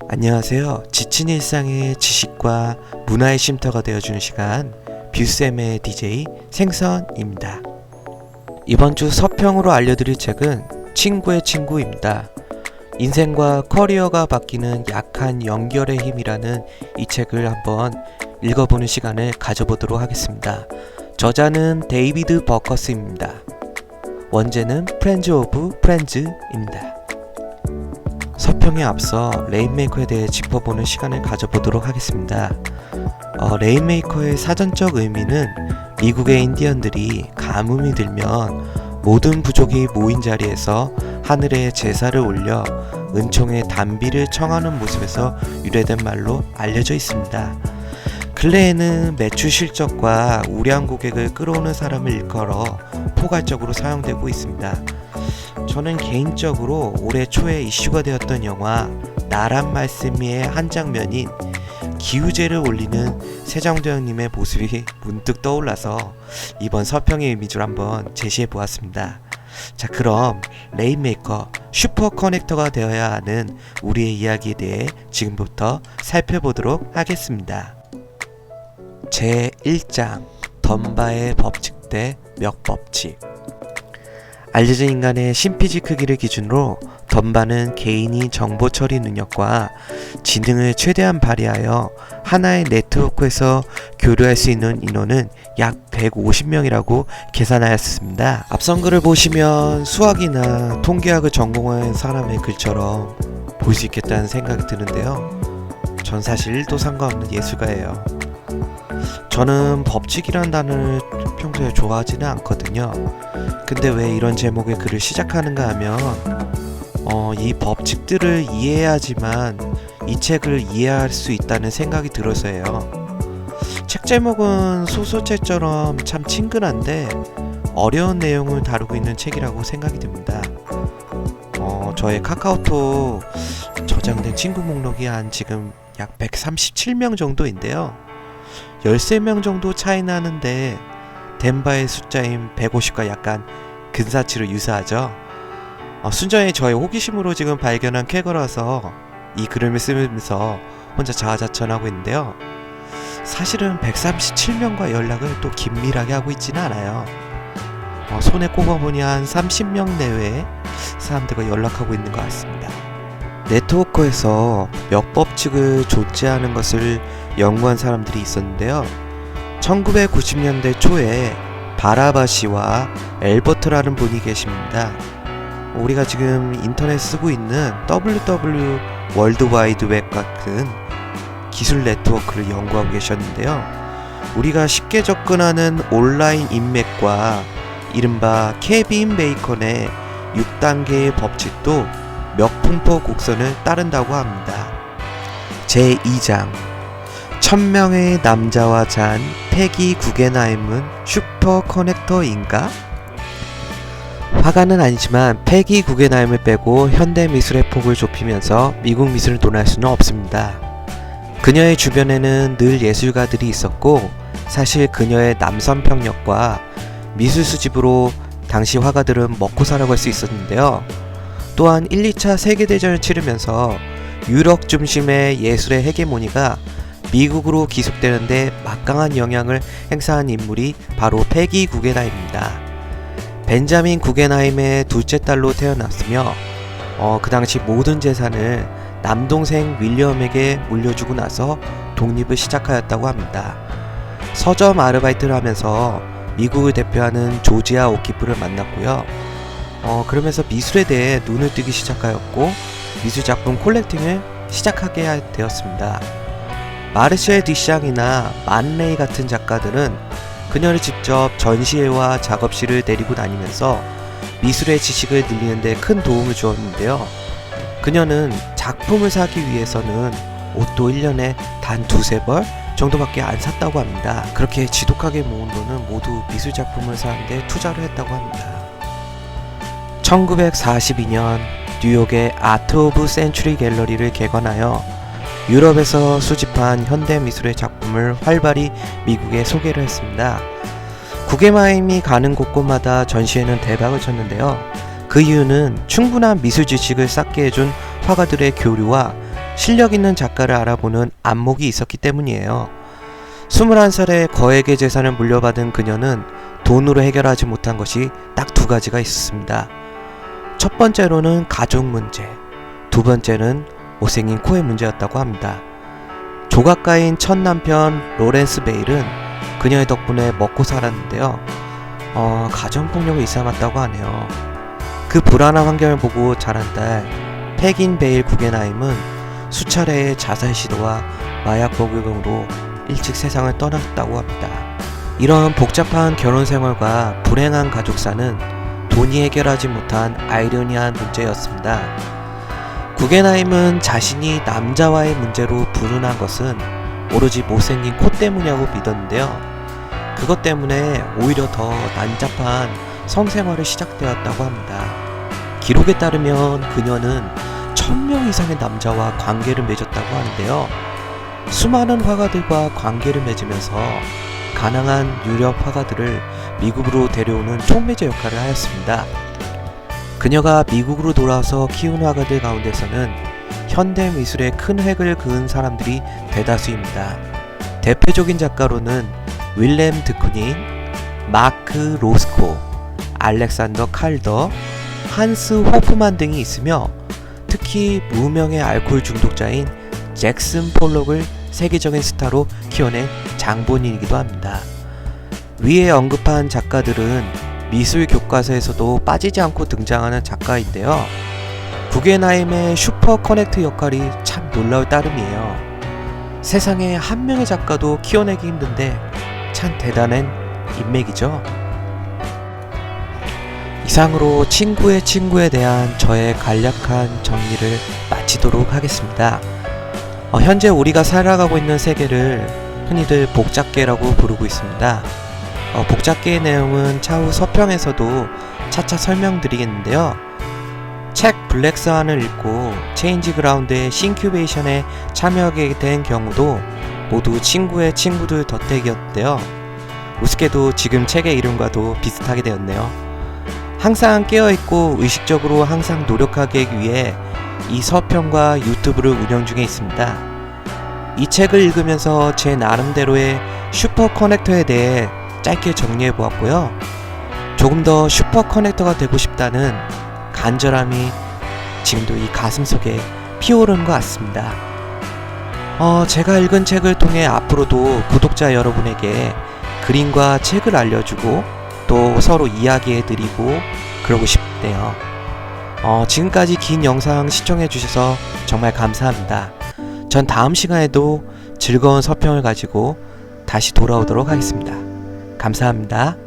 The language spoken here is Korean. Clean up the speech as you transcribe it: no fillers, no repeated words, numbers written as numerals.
안녕하세요. 지친 일상의 지식과 문화의 쉼터가 되어주는 시간 뷰쌤의 DJ 생선입니다. 이번 주 서평으로 알려드릴 책은 친구의 친구입니다. 인생과 커리어가 바뀌는 약한 연결의 힘이라는 이 책을 한번 읽어보는 시간을 가져보도록 하겠습니다. 저자는 데이비드 버커스입니다. 원제는 프렌즈 오브 프렌즈입니다. 서평에 앞서 레인메이커에 대해 짚어보는 시간을 가져보도록 하겠습니다. 레인메이커의 사전적 의미는 미국의 인디언들이 가뭄이 들면 모든 부족이 모인 자리에서 하늘에 제사를 올려 은총의 단비를 청하는 모습에서 유래된 말로 알려져 있습니다. 근래에는 매출 실적과 우량 고객을 끌어오는 사람을 일컬어 포괄적으로 사용되고 있습니다. 저는 개인적으로 올해 초에 이슈가 되었던 영화 나란 말씀이의 한 장면인 기우제를 올리는 세종대왕님의 모습이 문득 떠올라서 이번 서평의 이미지를 한번 제시해 보았습니다. 자, 그럼 레인메이커 슈퍼 커넥터가 되어야 하는 우리의 이야기에 대해 지금부터 살펴보도록 하겠습니다. 제1장 덤바의 법칙 대 멱법칙. 알려진 인간의 심피지 크기를 기준으로 덤바는 개인이 정보 처리 능력과 지능을 최대한 발휘하여 하나의 네트워크에서 교류할 수 있는 인원은 약 150명이라고 계산하였습니다. 앞선 글을 보시면 수학이나 통계학을 전공한 사람의 글처럼 볼 수 있겠다는 생각이 드는데요. 전 사실 1도 상관없는 예술가예요. 저는 법칙이란 단어를 평소에 좋아하지는 않거든요. 근데 왜 이런 제목의 글을 시작하는가 하면 이 법칙들을 이해해야지만 이 책을 이해할 수 있다는 생각이 들어서예요. 책 제목은 소설책처럼 참 친근한데 어려운 내용을 다루고 있는 책이라고 생각이 듭니다. 저의 카카오톡 저장된 친구 목록이 지금 약 137명 정도인데요. 13명 정도 차이 나는데 덴바의 숫자인 150과 약간 근사치로 유사하죠. 순전히 저의 호기심으로 지금 발견한 쾌거라서 이 글을 쓰면서 혼자 자아자찬하고 있는데요. 사실은 137명과 연락을 또 긴밀하게 하고 있지는 않아요. 손에 꼽아보니 한 30명 내외의 사람들과 연락하고 있는 것 같습니다. 네트워크에서 멱법칙을 존재하는 것을 연구한 사람들이 있었는데요. 1990년대 초에 바라바시와 엘버트라는 분이 계십니다. 우리가 지금 인터넷 쓰고 있는 WW 월드와이드웹 같은 기술 네트워크를 연구하고 계셨는데요. 우리가 쉽게 접근하는 온라인 인맥과 이른바 케빈 베이컨의 6단계의 법칙도 멱분포 곡선을 따른다고 합니다. 제2장 1000명의 남자와 잔 패기 구겐하임은 슈퍼 커넥터인가? 화가는 아니지만 패기 구겐하임을 빼고 현대 미술의 폭을 좁히면서 미국 미술을 논할 수는 없습니다. 그녀의 주변에는 늘 예술가들이 있었고 사실 그녀의 남선 평력과 미술 수집으로 당시 화가들은 먹고 살아갈 수 있었는데요. 또한 1, 2차 세계대전을 치르면서 유럽 중심의 예술의 헤게모니가 미국으로 기속되는데 막강한 영향을 행사한 인물이 바로 패기 구겐하임입니다. 벤자민 구겐하임의 둘째 딸로 태어났으며 그 당시 모든 재산을 남동생 윌리엄에게 물려주고 나서 독립을 시작하였다고 합니다. 서점 아르바이트를 하면서 미국을 대표하는 조지아 오키프를 만났고요. 그러면서 미술에 대해 눈을 뜨기 시작하였고 미술작품 콜렉팅을 시작하게 되었습니다. 마르셀 디샹이나 만레이 같은 작가들은 그녀를 직접 전시회와 작업실을 데리고 다니면서 미술의 지식을 늘리는 데 큰 도움을 주었는데요. 그녀는 작품을 사기 위해서는 옷도 1년에 단 2-3벌 정도밖에 안 샀다고 합니다. 그렇게 지독하게 모은 돈은 모두 미술작품을 사는데 투자를 했다고 합니다. 1942년 뉴욕의 아트 오브 센츄리 갤러리를 개관하여 유럽에서 수집한 현대 미술의 작품을 활발히 미국에 소개를 했습니다. 구겐하임이 가는 곳곳마다 전시회는 대박을 쳤는데요. 그 이유는 충분한 미술 지식을 쌓게 해준 화가들의 교류와 실력 있는 작가를 알아보는 안목이 있었기 때문이에요. 21살에 거액의 재산을 물려받은 그녀는 돈으로 해결하지 못한 것이 딱 두 가지가 있었습니다. 첫 번째로는 가족 문제, 두 번째는 못생긴 코의 문제였다고 합니다. 조각가인 첫 남편 로렌스 베일은 그녀의 덕분에 먹고 살았는데요. 가정폭력을 일삼았다고 하네요. 그 불안한 환경을 보고 자란 딸 패긴 베일 구겐하임은 수차례의 자살 시도와 마약 복용으로 일찍 세상을 떠났다고 합니다. 이런 복잡한 결혼 생활과 불행한 가족사는 돈이 해결하지 못한 아이러니한 문제였습니다. 구겐하임은 자신이 남자와의 문제로 불운한 것은 오로지 못생긴 코 때문이라고 믿었는데요. 그것 때문에 오히려 더 난잡한 성생활을 시작되었다고 합니다. 기록에 따르면 그녀는 1000명 이상의 남자와 관계를 맺었다고 하는데요. 수많은 화가들과 관계를 맺으면서 가난한 유럽 화가들을 미국으로 데려오는 촉매제 역할을 하였습니다. 그녀가 미국으로 돌아와서 키운 화가들 가운데서는 현대 미술에 큰 획을 그은 사람들이 대다수입니다. 대표적인 작가로는 윌렘 드쿠닌, 마크 로스코, 알렉산더 칼더, 한스 호프만 등이 있으며 특히 무명의 알코올 중독자인 잭슨 폴록을 세계적인 스타로 키워낸 장본인이기도 합니다. 위에 언급한 작가들은 미술 교과서에서도 빠지지 않고 등장하는 작가인데요. 구겐하임의 슈퍼 커넥트 역할이 참 놀라울 따름이에요. 세상에 한 명의 작가도 키워내기 힘든데 참 대단한 인맥이죠. 이상으로 친구의 친구에 대한 저의 간략한 정리를 마치도록 하겠습니다. 현재 우리가 살아가고 있는 세계를 흔히들 복잡계라고 부르고 있습니다. 복잡계의 내용은 차후 서평에서도 차차 설명드리겠는데요. 책 블랙스완을 읽고 체인지 그라운드의 싱큐베이션에 참여하게 된 경우도 모두 친구의 친구들 덧대기였는데요. 우습게도 지금 책의 이름과도 비슷하게 되었네요. 항상 깨어있고 의식적으로 항상 노력하기 위해 이 서평과 유튜브를 운영 중에 있습니다. 이 책을 읽으면서 제 나름대로의 슈퍼 커넥터에 대해 짧게 정리해 보았고요. 조금 더 슈퍼 커넥터가 되고 싶다는 간절함이 지금도 이 가슴속에 피어오르는 것 같습니다. 제가 읽은 책을 통해 앞으로도 구독자 여러분에게 그림과 책을 알려주고 또 서로 이야기해드리고 그러고 싶네요. 지금까지 긴 영상 시청해주셔서 정말 감사합니다. 전 다음 시간에도 즐거운 서평을 가지고 다시 돌아오도록 하겠습니다. 감사합니다.